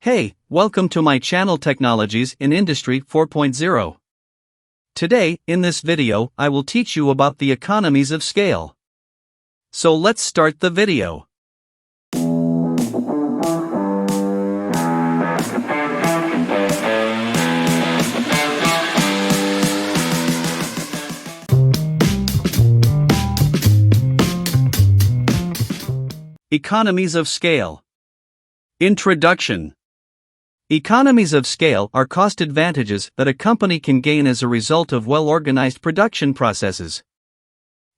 Hey, welcome to my channel Technologies in Industry 4.0. Today, in this video, I will teach you about the economies of scale. So let's start the video. Economies of scale. Introduction. Economies of scale are cost advantages that a company can gain as a result of well-organized production processes.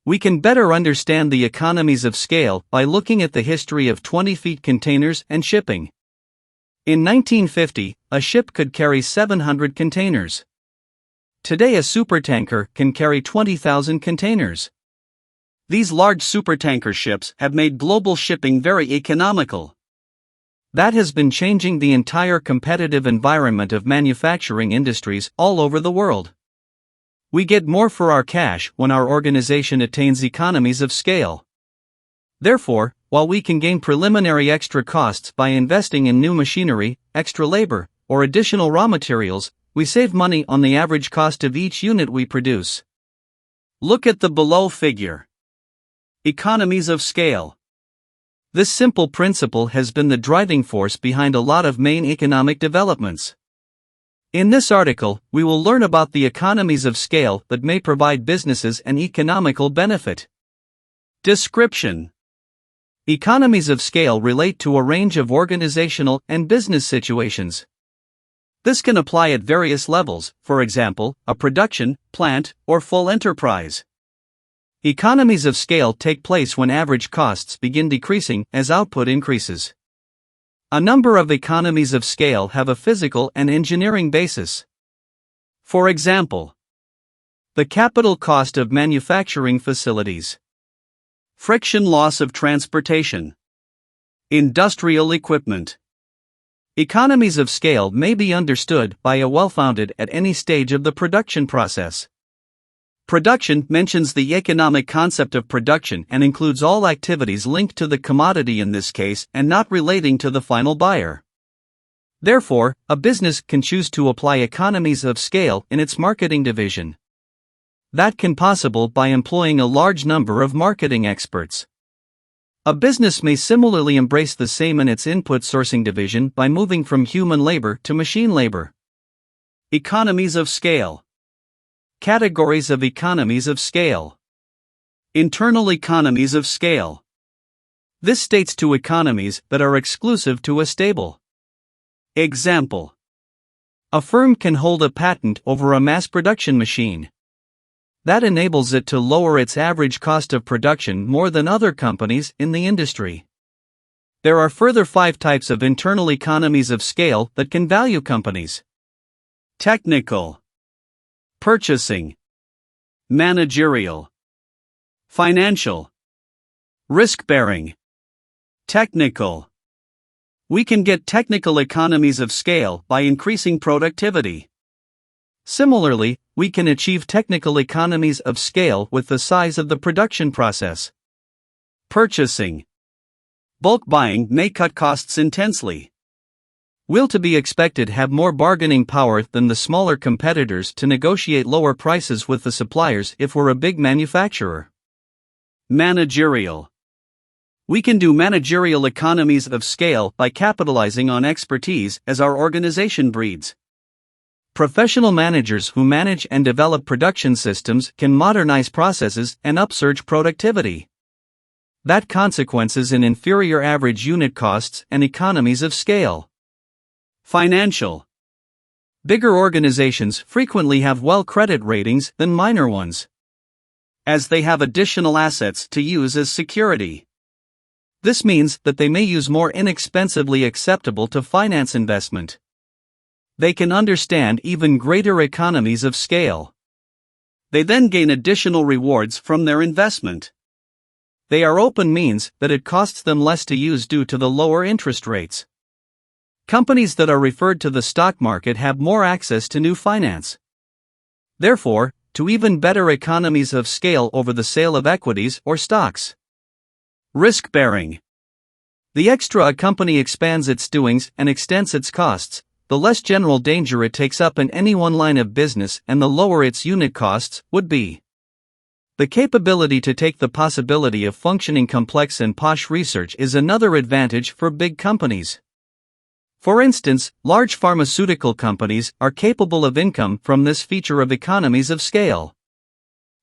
We can better understand the economies of scale by looking at the history of 20-feet containers and shipping. In 1950, a ship could carry 700 containers. Today a supertanker can carry 20,000 containers. These large supertanker ships have made global shipping very economical. That has been changing the entire competitive environment of manufacturing industries all over the world. We get more for our cash when our organization attains economies of scale. Therefore, while we can gain preliminary extra costs by investing in new machinery, extra labor, or additional raw materials, we save money on the average cost of each unit we produce. Look at the below figure. Economies of scale. This simple principle has been the driving force behind a lot of main economic developments. In this article, we will learn about the economies of scale that may provide businesses an economical benefit. Description. Economies of scale relate to a range of organizational and business situations. This can apply at various levels, for example, a production, plant, or full enterprise. Economies of scale take place when average costs begin decreasing as output increases. A number of economies of scale have a physical and engineering basis. For example, the capital cost of manufacturing facilities, friction loss of transportation, industrial equipment. Economies of scale may be understood by a well-founded at any stage of the production process. Production mentions the economic concept of production and includes all activities linked to the commodity in this case and not relating to the final buyer. Therefore, a business can choose to apply economies of scale in its marketing division. That can be possible by employing a large number of marketing experts. A business may similarly embrace the same in its input sourcing division by moving from human labor to machine labor. Economies of scale. Categories of economies of scale. Internal economies of scale. This states to economies that are exclusive to a stable. Example. A firm can hold a patent over a mass production machine. That enables it to lower its average cost of production more than other companies in the industry. There are further 5 types of internal economies of scale that can value companies. Technical, purchasing, managerial, financial, risk-bearing. Technical. We can get technical economies of scale by increasing productivity. Similarly, we can achieve technical economies of scale with the size of the production process. Purchasing. Bulk buying may cut costs intensely. Will to be expected have more bargaining power than the smaller competitors to negotiate lower prices with the suppliers if we're a big manufacturer. Managerial. We can do managerial economies of scale by capitalizing on expertise as our organization breeds. Professional managers who manage and develop production systems can modernize processes and upsurge productivity. That consequences in inferior average unit costs and economies of scale. Financial. Bigger organizations frequently have well credit ratings than minor ones, as they have additional assets to use as security. This means that they may use more inexpensively acceptable to finance investment. They can understand even greater economies of scale. They then gain additional rewards from their investment. They are open means that it costs them less to use due to the lower interest rates. Companies that are referred to the stock market have more access to new finance. Therefore, to even better economies of scale over the sale of equities or stocks. Risk-bearing. The extra a company expands its doings and extends its costs, the less general danger it takes up in any one line of business and the lower its unit costs would be. The capability to take the possibility of functioning complex and posh research is another advantage for big companies. For instance, large pharmaceutical companies are capable of income from this feature of economies of scale.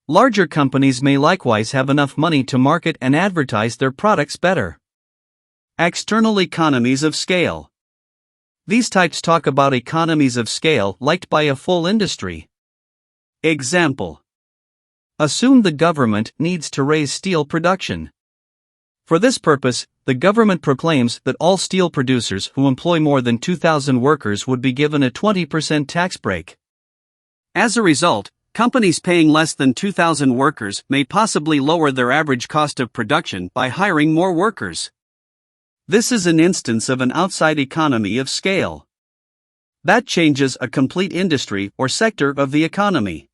Larger companies may likewise have enough money to market and advertise their products better. External economies of scale. These types talk about economies of scale liked by a full industry. Example. Assume the government needs to raise steel production. For this purpose, the government proclaims that all steel producers who employ more than 2,000 workers would be given a 20% tax break. As a result, companies paying less than 2,000 workers may possibly lower their average cost of production by hiring more workers. This is an instance of an outside economy of scale. That changes a complete industry or sector of the economy.